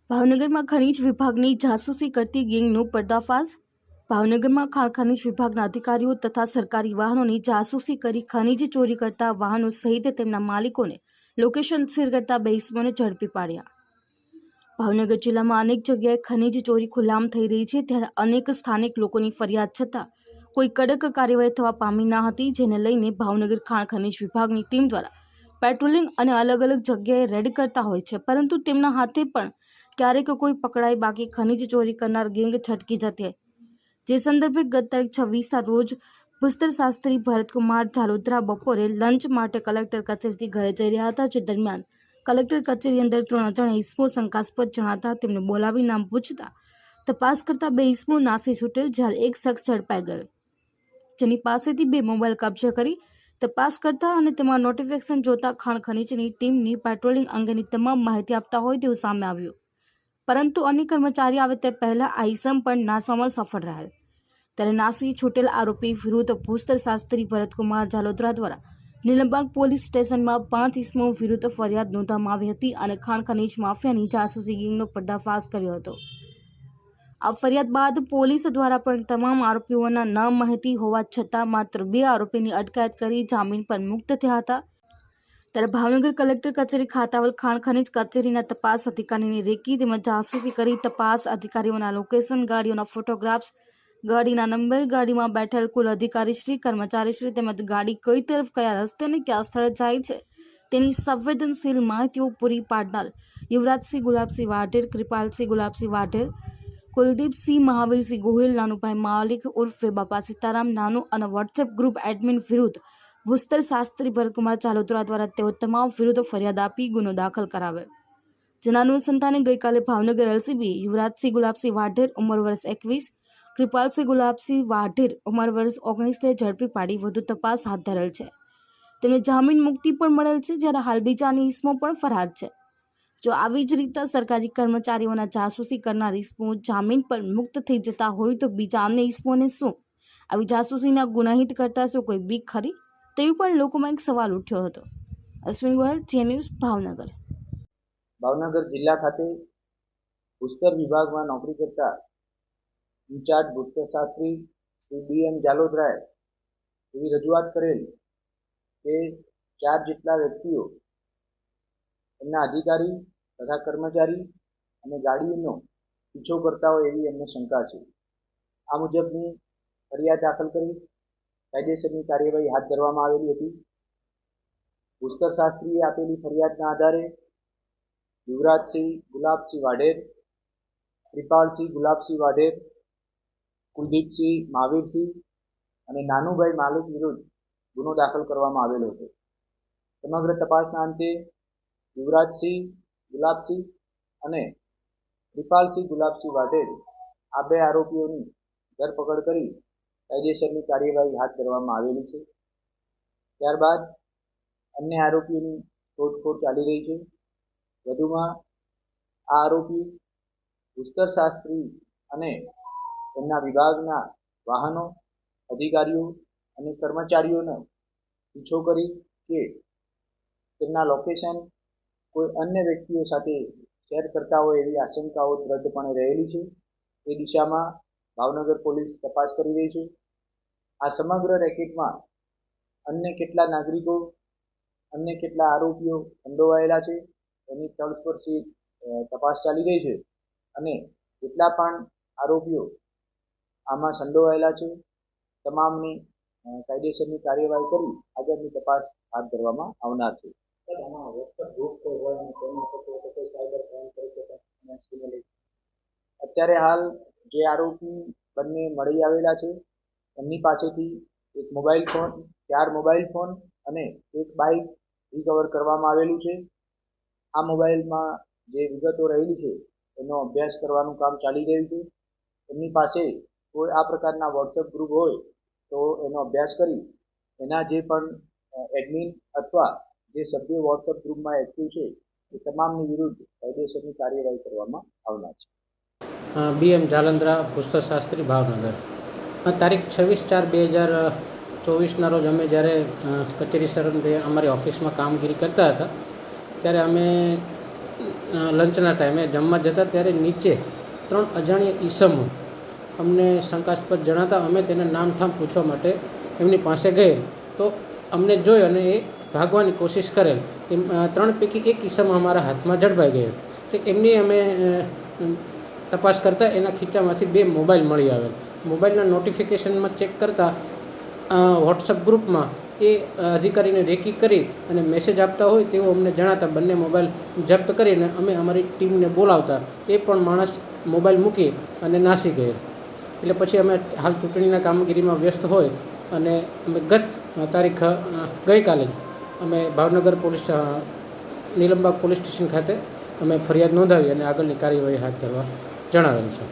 ભાવનગરમાં ખનીજ વિભાગની જાસૂસી કરતી ગેંગનો પર્દાફાશ। ભાવનગરમાં ખાણ ખનીજ વિભાગના અધિકારીઓ તથા સરકારી વાહનોની જાસૂસી કરી ખનીજ ચોરી કરતા વાહનો સહિત તેમના માલિકોને લોકેશન શેર કરતા બે ઇસમોને ઝડપી પાડ્યા। ભાવનગર જિલ્લામાં અનેક જગ્યાએ ખનીજ ચોરી ખુલ્લામ થઈ રહી છે, ત્યારે અનેક સ્થાનિક લોકોની ફરિયાદ છતાં કોઈ કડક કાર્યવાહી થવા પામી ન હતી, જેને લઈને ભાવનગર ખાણ ખનીજ વિભાગની ટીમ દ્વારા પેટ્રોલિંગ અને અલગ અલગ જગ્યાએ રેડ કરતા હોય છે, પરંતુ તેમના હાથે પણ ક્યારેક કોઈ પકડાય, બાકી ખનીજ ચોરી કરનાર ગેંગ છટકી જતી। જે સંદર્ભે ગત તારીખ 26ના રોજ ભૂસ્તર શાસ્ત્રી ભરતકુમાર ઝાલોદરા બપોરે લંચ માટે કલેક્ટર કચેરીથી ઘરે જઈ રહ્યા હતા, જે દરમિયાન કલેક્ટર કચેરી અંદર 3 અજાણ્યા ઇસમો શંકાસ્પદ જણાતા તેમને બોલાવી નામ પૂછતા તપાસ કરતા બે ઇસમો નાસી છૂટેલ, જ્યારે એક શખ્સ ઝડપાઈ ગયેલ, જેની પાસેથી 2 મોબાઈલ કબજે કરી તપાસ કરતા અને તેમાં નોટિફિકેશન જોતા ખાણ ખનીજની ટીમની પેટ્રોલિંગ અંગેની તમામ માહિતી આપતા હોય તેવું સામે આવ્યું, પરંતુ અન્ય કર્મચારી આવે તે પહેલા આ ઇસમ પણ નાસવામાં સફળ રહેલ। ત્યારે નાસી છૂટેલ આરોપી વિરુદ્ધ ભૂસ્તર શાસ્ત્રી ભરતકુમાર ઝાલોદરા દ્વારા નીલમબાગ પોલીસ સ્ટેશનમાં 5 ઇસમો વિરુદ્ધ ફરિયાદ નોંધવામાં આવી હતી અને ખાણ ખનીજ માફિયાની જાસૂસી ગેંગનો પર્દાફાશ કર્યો હતો। આ ફરિયાદ બાદ પોલીસ દ્વારા પણ તમામ આરોપીઓના નામ માહિતી હોવા છતાં માત્ર 2 આરોપીની અટકાયત કરી જામીન પર મુક્ત થયા હતા। ત્યારે ભાવનગર કલેક્ટર કચેરી ખાતે આવેલ ખાણ ખનીજ કચેરીના તપાસ અધિકારીની રેકી તેમજ જાસૂસી કરી તપાસ અધિકારીઓના લોકેશન, ગાડીઓના ફોટોગ્રાફ્સ, ગાડીના નંબર, ગાડીમાં બેઠેલ કુલ અધિકારીશ્રી, કર્મચારીશ્રી તેમજ ગાડી કઈ તરફ કયા રસ્તે અને કયા સ્થળે જાય છે તેની સંવેદનશીલ માહિતીઓ પૂરી પાડનાર યુવરાજસિંહ ગુલાબસિંહ વાઢેર, કૃપાલસિંહ ગુલાબસિંહ વાઢેર, કુલદીપસિંહ મહાવીરસિંહ ગોહિલ, નાનુભાઈ માલિક ઉર્ફે બાપા સીતારામ નાનુ અને વોટ્સએપ ગ્રુપ એડમિન વિરુદ્ધ ભૂસ્તર શાસ્ત્રી ભરતકુમાર ઝાલોદરા દ્વારા તેઓ તમામ વિરુદ્ધ ફરિયાદ આપી ગુનો દાખલ કરાવેલ, જેના અનુસંધાને ગઈકાલે ભાવનગર એલસીબી યુવરાજસિંહ ગુલાબસિંહ વાઢેર ઉંમર વર્ષ 21, કૃપાલસિંહ ગુલાબસિંહ વાઢેર ઉંમર વર્ષ 19ને ઝડપી પાડી વધુ તપાસ હાથ ધરેલ છે। તેમને જામીન મુક્તિ પણ મળેલ છે, જ્યારે હાલ બીજાની ઇસમો પણ ફરાર છે। જો આવી જ રીતે સરકારી કર્મચારીઓના જાસૂસી કરનાર ઇસમો જામીન પર મુક્ત થઈ જતા હોય તો બીજા અન્ય ઇસમોને શું આવી જાસૂસીના ગુનાહિત કરતા શું કોઈ બીક ખરી, તેવી પણ લોકોમાં એક સવાલ ઉઠ્યો હતો। Ashwin Goyal, TN news, Bhavnagar. ભાવનગર જિલ્લા ખાતે ભૂસ્તર વિભાગમાં નોકરી કરતા ઇન્ચાર્જ ભૂસ્તર શાસ્ત્રી શ્રી BM ઝાલોદરાએ એવી રજૂઆત કરેલ કે 4 જેટલા વ્યક્તિઓ એમના અધિકારી તથા કર્મચારી અને ગાડીનો પીછો કરતા હોય એવી એમને શંકા છે। આ મુજબની ફરિયાદ દાખલ કરી કાયદેસરની કાર્યવાહી હાથ ધરવામાં આવેલી હતી। ભૂસ્તર શાસ્ત્રીએ આપેલી ફરિયાદના આધારે યુવરાજસિંહ ગુલાબસિંહ વાઢેર, કૃપાલસિંહ ગુલાબસિંહ વાઢેર, કુલદીપસિંહ મહાવીરસિંહ અને નાનુભાઈ માલિક વિરુદ્ધ ગુનો દાખલ કરવામાં આવેલો હતો। સમગ્ર તપાસના અંતે યુવરાજસિંહ ગુલાબસિંહ અને કૃપાલસિંહ ગુલાબસિંહ વાઢેર આ 2 આરોપીઓની ધરપકડ કરી કાયદેસરની કાર્યવાહી હાથ ધરવામાં આવેલી છે। ત્યારબાદ અન્ય આરોપીઓની શોધખોળ ચાલી રહી છે। વધુમાં આ આરોપી ભૂસ્તર શાસ્ત્રી અને તેમના વિભાગના વાહનો, અધિકારીઓ અને કર્મચારીઓનો પીછો કરી કે તેમના લોકેશન કોઈ અન્ય વ્યક્તિઓ સાથે શેર કરતા હોય એવી આશંકાઓ દ્રઢપણે રહેલી છે। એ દિશામાં ભાવનગર પોલીસ તપાસ કરી રહી છે। આ સમગ્ર રેકેટમાં અન્ય કેટલા નાગરિકો, અન્ય કેટલા આરોપીઓ સંડોવાયેલા છે એની તલસ્પર્શી તપાસ ચાલી રહી છે અને જેટલા પણ આરોપીઓ આમાં સંડોવાયેલા છે તમામની કાયદેસરની કાર્યવાહી કરી આગળની તપાસ હાથ ધરવામાં આવનાર છે। અત્યારે હાલ જે આરોપી બંને મળી આવેલા છે એમની પાસેથી એક મોબાઈલ ફોન, 4 મોબાઈલ ફોન અને એક બાઇક રિકવર કરવામાં આવેલું છે। આ મોબાઈલમાં જે વિગતો રહેલી છે એનો અભ્યાસ કરવાનું કામ ચાલી રહ્યું છે। એમની પાસે કોઈ આ પ્રકારના વોટ્સએપ ગ્રુપ હોય તો એનો અભ્યાસ કરી એના જે પણ એડમિન અથવા જે સભ્યો વોટ્સએપ ગ્રુપમાં એક્ટિવ છે એ તમામની વિરુદ્ધ કાયદેસરની કાર્યવાહી કરવામાં આવનાર છે। BM ઝાલોદરા, ભૂસ્તર શાસ્ત્રી, ભાવનગર। તારીખ 26/4/2024ના રોજ અમે જ્યારે કચેરી સર અમારી ઓફિસમાં કામગીરી કરતા હતા ત્યારે અમે લંચના ટાઈમે જમવા જતા ત્યારે નીચે 3 અજાણ્યા ઈસમો અમને શંકાસ્પદ જણાતા અમે તેને નામઠામ પૂછવા માટે એમની પાસે ગયેલ તો અમને જોઈ અને એ ભાગવાની કોશિશ કરેલ. એમ 3 પૈકી એક ઈસમ અમારા હાથમાં ઝડપાઈ ગયેલ. તો એમની અમે તપાસ કરતાં એના ખીચામાંથી 2 મોબાઈલ મળી આવેલ. મોબાઈલના નોટિફિકેશનમાં ચેક કરતાં વોટ્સઅપ ગ્રુપમાં એ અધિકારીને રેકી કરી અને મેસેજ આપતા હોય તેવું અમને જણાતા બંને મોબાઈલ જપ્ત કરીને અમે અમારી ટીમને બોલાવતા એ પણ માણસ મોબાઈલ મૂકી અને નાસી ગયેલ. એટલે પછી અમે હાલ ચૂંટણીના કામગીરીમાં વ્યસ્ત હોય અને અમે ગઈકાલે જ અમે Bhavnagar police Nilambag police station ખાતે અમે ફરિયાદ નોંધાવી અને આગળની કાર્યવાહી હાથ ધરવા જણાવેલ છે.